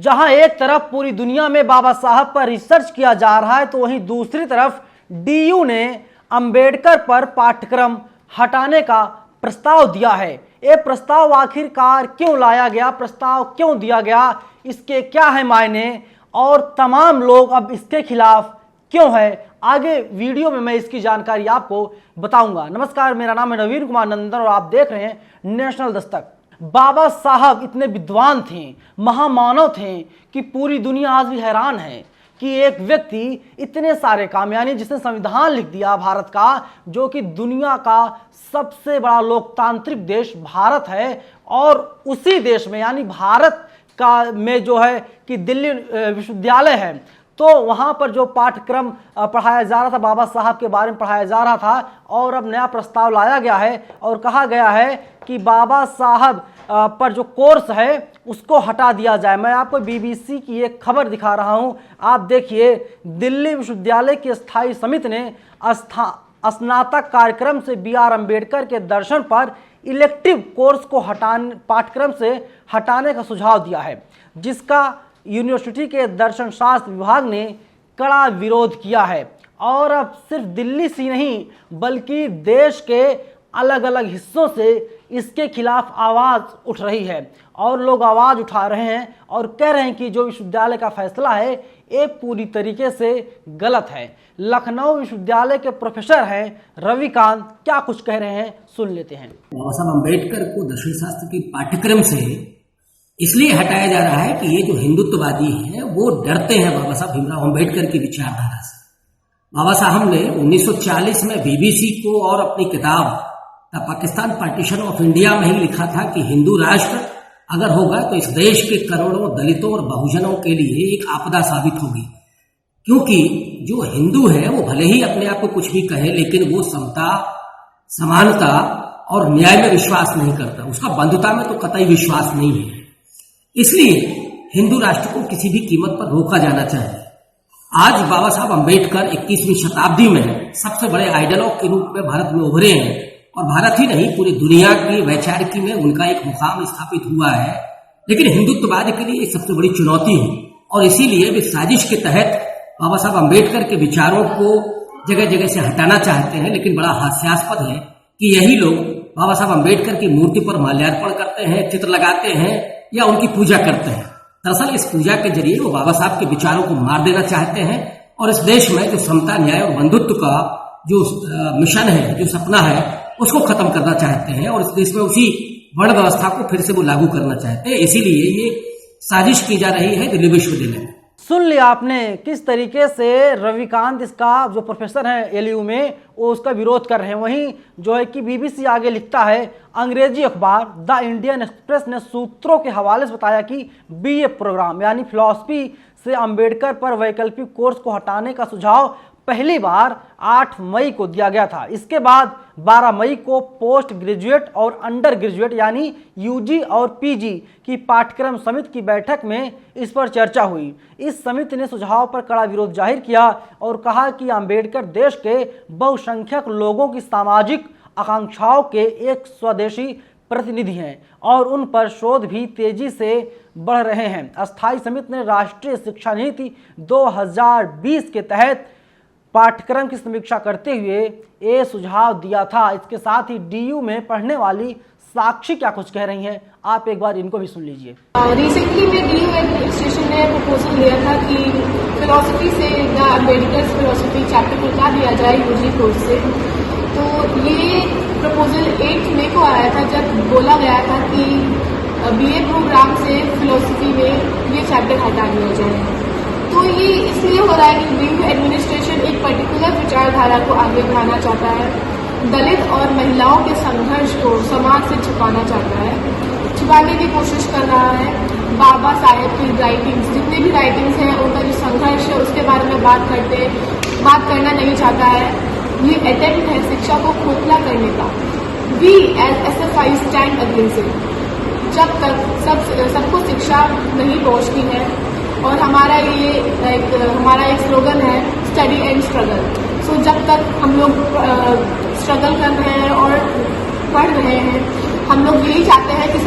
जहां एक तरफ पूरी दुनिया में बाबा साहब पर रिसर्च किया जा रहा है तो वहीं दूसरी तरफ डीयू ने अंबेडकर पर पाठ्यक्रम हटाने का प्रस्ताव दिया है। ये प्रस्ताव आखिरकार क्यों लाया गया, प्रस्ताव क्यों दिया गया, इसके क्या है मायने और तमाम लोग अब इसके खिलाफ क्यों है, आगे वीडियो में मैं इसकी जानकारी आपको बताऊंगा। नमस्कार, मेरा नाम है नवीन कुमार नंदन और आप देख रहे हैं नेशनल दस्तक। बाबा साहब इतने विद्वान थे, महामानव थे कि पूरी दुनिया आज भी हैरान है कि एक व्यक्ति इतने सारे काम, यानी जिसने संविधान लिख दिया भारत का, जो कि दुनिया का सबसे बड़ा लोकतांत्रिक देश भारत है, और उसी देश में यानी भारत का में जो है कि दिल्ली विश्वविद्यालय है, तो वहाँ पर जो पाठ्यक्रम पढ़ाया जा रहा था, बाबा साहब के बारे में पढ़ाया जा रहा था, और अब नया प्रस्ताव लाया गया है और कहा गया है कि बाबा साहब पर जो कोर्स है उसको हटा दिया जाए। मैं आपको बीबीसी की एक खबर दिखा रहा हूँ, आप देखिए। दिल्ली विश्वविद्यालय की स्थायी समिति ने स्नातक कार्यक्रम से BR अम्बेडकर के दर्शन पर इलेक्टिव कोर्स को पाठ्यक्रम से हटाने का सुझाव दिया है, जिसका यूनिवर्सिटी के दर्शन शास्त्र विभाग ने कड़ा विरोध किया है। और अब सिर्फ दिल्ली से नहीं बल्कि देश के अलग अलग हिस्सों से इसके खिलाफ आवाज़ उठ रही है, और लोग आवाज़ उठा रहे हैं और कह रहे हैं कि जो विश्वविद्यालय का फैसला है ये पूरी तरीके से गलत है। लखनऊ विश्वविद्यालय के प्रोफेसर हैं रविकांत, क्या कुछ कह रहे हैं सुन लेते हैं। बाबा साहब अम्बेडकर को दर्शन शास्त्र के पाठ्यक्रम से इसलिए हटाया जा रहा है कि ये जो हिंदुत्ववादी हैं वो डरते हैं बाबा साहब भीमराव अम्बेडकर की विचारधारा से। बाबा साहब ने 1940 में बीबीसी को और अपनी किताब the Pakistan partition of India में ही लिखा था कि हिंदू राष्ट्र अगर होगा तो इस देश के करोड़ों दलितों और बहुजनों के लिए एक आपदा साबित होगी, क्योंकि जो हिंदू है वो भले ही अपने आप को कुछ भी कहे, लेकिन वो समता, समानता और न्याय में विश्वास नहीं करता, उसका बंधुता में तो कतई विश्वास नहीं है। इसलिए हिंदू राष्ट्र को किसी भी कीमत पर रोका जाना चाहिए। आज बाबा साहब अम्बेडकर 21वीं शताब्दी में सबसे बड़े आइडलों के रूप में भारत में उभरे हैं, और भारत ही नहीं पूरी दुनिया की वैचारिकी में उनका एक मुकाम स्थापित हुआ है। लेकिन हिंदुत्ववाद के लिए एक सबसे बड़ी चुनौती है, और इसीलिए वे साजिश के तहत बाबा साहब अम्बेडकर के विचारों को जगह जगह से हटाना चाहते हैं। लेकिन बड़ा हास्यास्पद है कि यही लोग बाबा साहब अम्बेडकर की मूर्ति पर माल्यार्पण करते हैं, चित्र लगाते हैं या उनकी पूजा करते हैं। दरअसल इस पूजा के जरिए वो बाबा साहब के विचारों को मार देना चाहते हैं, और इस देश में जो समता, न्याय और बंधुत्व का जो मिशन है, जो सपना है, उसको खत्म करना चाहते हैं, और इस देश में उसी वर्ण व्यवस्था को फिर से वो लागू करना चाहते हैं। इसीलिए ये साजिश की जा रही है दिल्ली विश्वविद्यालय में। सुन लिया आपने किस तरीके से रविकांत, इसका जो प्रोफेसर है एलयू में, वो उसका विरोध कर रहे हैं। वहीं जो है कि बीबीसी आगे लिखता है, अंग्रेजी अखबार द इंडियन एक्सप्रेस ने सूत्रों के हवाले से बताया कि BA प्रोग्राम यानी फिलॉसफी से अंबेडकर पर वैकल्पिक कोर्स को हटाने का सुझाव पहली बार 8 मई को दिया गया था। इसके बाद 12 मई को पोस्ट ग्रेजुएट और अंडर ग्रेजुएट यानी UG और PG की पाठ्यक्रम समिति की बैठक में इस पर चर्चा हुई। इस समिति ने सुझाव पर कड़ा विरोध जाहिर किया और कहा कि अंबेडकर देश के बहुसंख्यक लोगों की सामाजिक आकांक्षाओं के एक स्वदेशी प्रतिनिधि हैं और उन पर शोध भी तेजी से बढ़ रहे हैं। अस्थायी समिति ने राष्ट्रीय शिक्षा नीति 2020 के तहत पाठ्यक्रम की समीक्षा करते हुए ये सुझाव दिया था। इसके साथ ही DU में पढ़ने वाली साक्षी क्या कुछ कह रही हैं, आप एक बार इनको भी सुन लीजिए। रिसेंटली में DU एडमिनिस्ट्रेशन ने प्रपोजल दिया था कि फिलोसफी से द अम्बेडकर फिलोसफी चैप्टर को हटा दिया जाए UG कोर्स से। तो ये प्रपोजल 8 मई को आया था, जब बोला गया था कि BA प्रोग्राम से फिलोसफी में ये चैप्टर हटा दिया जाए। तो ये इसलिए हो रहा है कि DU एडमिनिस्ट्रेशन एक पर्टिकुलर विचारधारा को आगे बढ़ाना चाहता है, दलित और महिलाओं के संघर्ष को समाज से छुपाना चाहता है, छुपाने की कोशिश कर रहा है। बाबा साहेब की राइटिंग्स, जितनी भी राइटिंग्स हैं, उनका जो संघर्ष है उसके बारे में बात करना नहीं चाहता है। ये अटेम्प्ट है शिक्षा को खोखला करने का। We as SFI stand against it। जब तक सबको शिक्षा नहीं पहुंचती है, और हमारा एक स्लोगन है स्टडी एंड स्ट्रगल। सो जब तक हम लोग स्ट्रगल कर रहे हैं और पढ़ रहे हैं, हम लोग यही चाहते हैं कि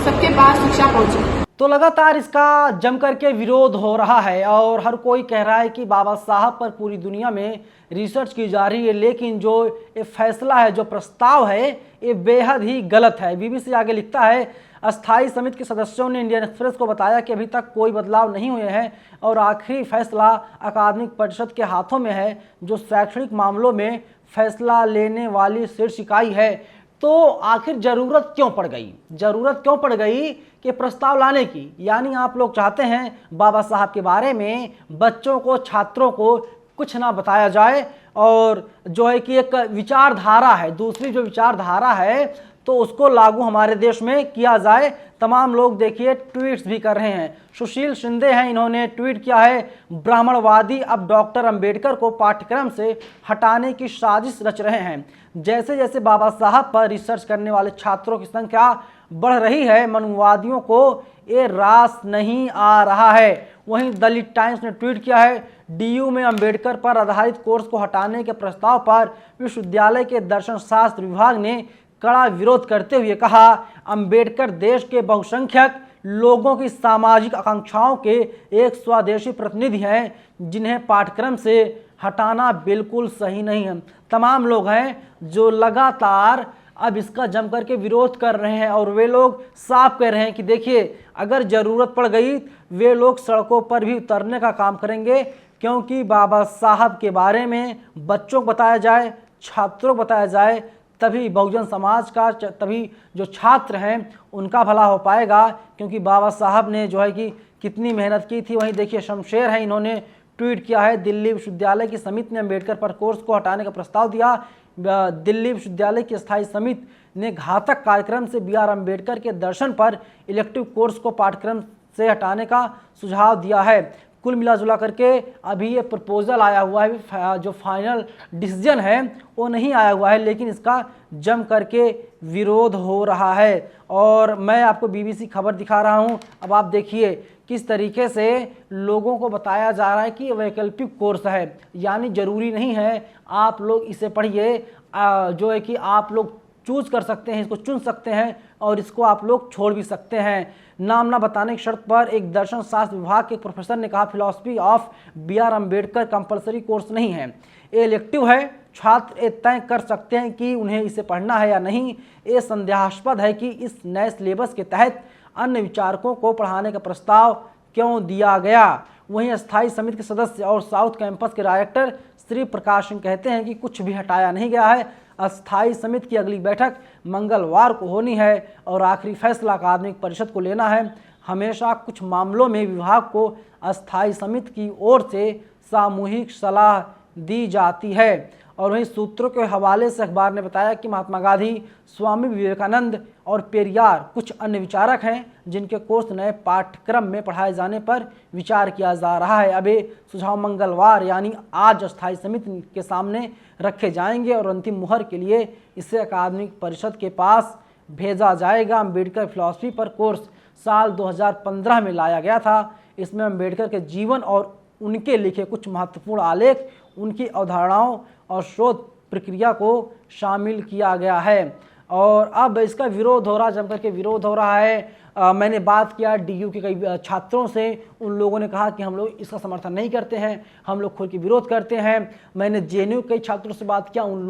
सबके पास शिक्षा पहुंचे। तो लगातार इसका जम करके विरोध हो रहा है और हर कोई कह रहा है कि बाबा साहब पर पूरी दुनिया में रिसर्च की जा रही है, लेकिन जो ये फैसला है, जो प्रस्ताव है, ये बेहद ही गलत है। बीबीसी आगे लिखता है, अस्थाई समिति के सदस्यों ने इंडियन एक्सप्रेस को बताया कि अभी तक कोई बदलाव नहीं हुए हैं और आखिरी फैसला अकादमिक परिषद के हाथों में है, जो शैक्षणिक मामलों में फैसला लेने वाली शीर्ष इकाई है। तो आखिर जरूरत क्यों पड़ गई? जरूरत क्यों पड़ गई कि प्रस्ताव लाने की? यानी आप लोग चाहते हैं बाबा साहब के बारे में बच्चों को, छात्रों को कुछ ना बताया जाए और जो है कि एक विचारधारा है, दूसरी जो विचारधारा है तो उसको लागू हमारे देश में किया जाए। तमाम लोग देखिए ट्वीट्स भी कर रहे हैं। सुशील शिंदे हैं, इन्होंने ट्वीट किया है, ब्राह्मणवादी अब डॉक्टर अंबेडकर को पाठ्यक्रम से हटाने की साजिश रच रहे हैं। जैसे जैसे बाबा साहब पर रिसर्च करने वाले छात्रों की संख्या बढ़ रही है, मनुवादियों को ये रास नहीं आ रहा है। वहीं दलित टाइम्स ने ट्वीट किया है, डीयू में अंबेडकर पर आधारित कोर्स को हटाने के प्रस्ताव पर विश्वविद्यालय के दर्शन शास्त्र विभाग ने कड़ा विरोध करते हुए कहा, अंबेडकर देश के बहुसंख्यक लोगों की सामाजिक आकांक्षाओं के एक स्वदेशी प्रतिनिधि हैं, जिन्हें पाठ्यक्रम से हटाना बिल्कुल सही नहीं है। तमाम लोग हैं जो लगातार अब इसका जम करके विरोध कर रहे हैं और वे लोग साफ कह रहे हैं कि देखिए, अगर ज़रूरत पड़ गई वे लोग सड़कों पर भी उतरने का काम करेंगे, क्योंकि बाबा साहब के बारे में बच्चों को बताया जाए, छात्रों को बताया जाए, तभी बहुजन समाज का, तभी जो छात्र हैं उनका भला हो पाएगा। क्योंकि बाबा साहब ने जो है कि कितनी मेहनत की थी। वहीं देखिए शमशेर है, इन्होंने ट्वीट किया है, दिल्ली विश्वविद्यालय की समिति ने अंबेडकर पर कोर्स को हटाने का प्रस्ताव दिया। दिल्ली विश्वविद्यालय की स्थायी समिति ने घातक कार्यक्रम से बी आर अम्बेडकर के दर्शन पर इलेक्टिव कोर्स को पाठ्यक्रम से हटाने का सुझाव दिया है। कुल मिला जुला करके अभी ये प्रपोजल आया हुआ है, जो फाइनल डिसीजन है वो नहीं आया हुआ है, लेकिन इसका जम करके विरोध हो रहा है। और मैं आपको बीबीसी खबर दिखा रहा हूँ। अब आप देखिए किस तरीके से लोगों को बताया जा रहा है कि वैकल्पिक कोर्स है, यानी ज़रूरी नहीं है आप लोग इसे पढ़िए, जो है कि आप लोग चूज कर सकते हैं, इसको चुन सकते हैं और इसको आप लोग छोड़ भी सकते हैं। नाम ना बताने की शर्त पर एक दर्शन शास्त्र विभाग के प्रोफेसर ने कहा, philosophy of B R Ambedkar compulsory course नहीं है, ये इलेक्टिव है। छात्र ये तय कर सकते हैं कि उन्हें इसे पढ़ना है या नहीं। ये संदेहास्पद है कि इस नए सिलेबस के तहत अन्य विचारकों को पढ़ाने का प्रस्ताव क्यों दिया गया। वहीं अस्थायी समिति के सदस्य और साउथ कैंपस के डायरेक्टर श्री प्रकाश सिंह कहते हैं कि कुछ भी हटाया नहीं गया है। अस्थायी समिति की अगली बैठक मंगलवार को होनी है और आखिरी फैसला अकादमिक परिषद को लेना है। हमेशा कुछ मामलों में विभाग को अस्थायी समिति की ओर से सामूहिक सलाह दी जाती है। और वहीं सूत्रों के हवाले से अखबार ने बताया कि महात्मा गांधी, स्वामी विवेकानंद और पेरियार कुछ अन्य विचारक हैं जिनके कोर्स नए पाठ्यक्रम में पढ़ाए जाने पर विचार किया जा रहा है। अब ये सुझाव मंगलवार यानी आज अस्थायी समिति के सामने रखे जाएंगे और अंतिम मुहर के लिए इसे अकादमिक परिषद के पास भेजा जाएगा। अम्बेडकर फिलॉसफी पर कोर्स साल 2015 में लाया गया था। इसमें अम्बेडकर के जीवन और उनके लिखे कुछ महत्वपूर्ण आलेख, उनकी अवधारणाओं और शोध प्रक्रिया को शामिल किया गया है। और अब इसका विरोध हो रहा, जम करके विरोध हो रहा है। मैंने बात किया डीयू के कई छात्रों से, उन लोगों ने कहा कि हम लोग इसका समर्थन नहीं करते हैं, हम लोग खुल के विरोध करते हैं। मैंने जेएनयू के कई छात्रों से बात किया, उन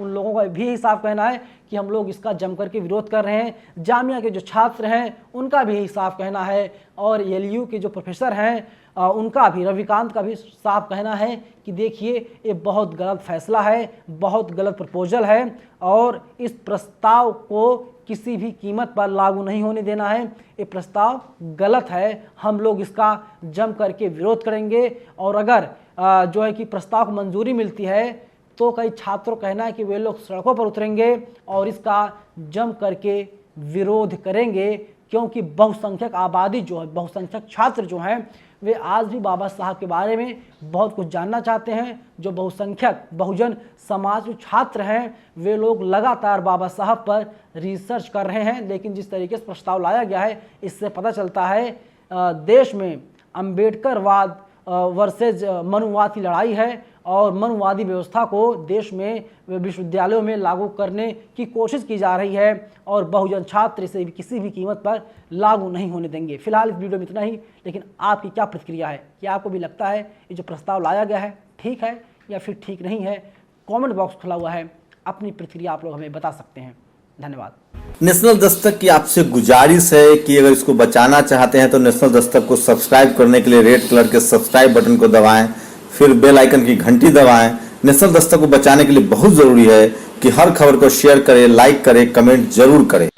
लोगों का भी यही साफ कहना है कि हम लोग इसका जम करके विरोध कर रहे हैं। जामिया के जो छात्र हैं उनका भी यही साफ कहना है और एलयू के जो प्रोफेसर हैं उनका भी, रविकांत का भी साफ कहना है कि देखिए ये बहुत गलत फैसला है, बहुत गलत प्रपोजल है और इस प्रस्ताव को किसी भी कीमत पर लागू नहीं होने देना है। ये प्रस्ताव गलत है, हम लोग इसका जम करके विरोध करेंगे। और अगर जो है कि प्रस्ताव को मंजूरी मिलती है तो कई छात्रों का कहना है कि वे लोग सड़कों पर उतरेंगे और इसका जम करके विरोध करेंगे, क्योंकि बहुसंख्यक आबादी जो है, बहुसंख्यक छात्र जो हैं वे आज भी बाबा साहब के बारे में बहुत कुछ जानना चाहते हैं। जो बहुसंख्यक बहुजन समाज के छात्र हैं वे लोग लगातार बाबा साहब पर रिसर्च कर रहे हैं। लेकिन जिस तरीके से प्रस्ताव लाया गया है इससे पता चलता है देश में अम्बेडकरवाद वर्सेज मनुवाद की लड़ाई है और मनुवादी व्यवस्था को देश में विश्वविद्यालयों में लागू करने की कोशिश की जा रही है और बहुजन छात्र इसे किसी भी कीमत पर लागू नहीं होने देंगे। फिलहाल इस वीडियो में इतना ही, लेकिन आपकी क्या प्रतिक्रिया है? क्या आपको भी लगता है ये जो प्रस्ताव लाया गया है ठीक है या फिर ठीक नहीं है? कमेंट बॉक्स खुला हुआ है, अपनी प्रतिक्रिया आप लोग हमें बता सकते हैं। धन्यवाद। नेशनल दस्तक की आपसे गुजारिश है कि अगर इसको बचाना चाहते हैं तो नेशनल दस्तक को सब्सक्राइब करने के लिए रेड कलर के सब्सक्राइब बटन को दबाएं, फिर बेल आइकन की घंटी दबाएं। नेशनल दस्तक को बचाने के लिए बहुत जरूरी है कि हर खबर को शेयर करें, लाइक करें, कमेंट जरूर करें।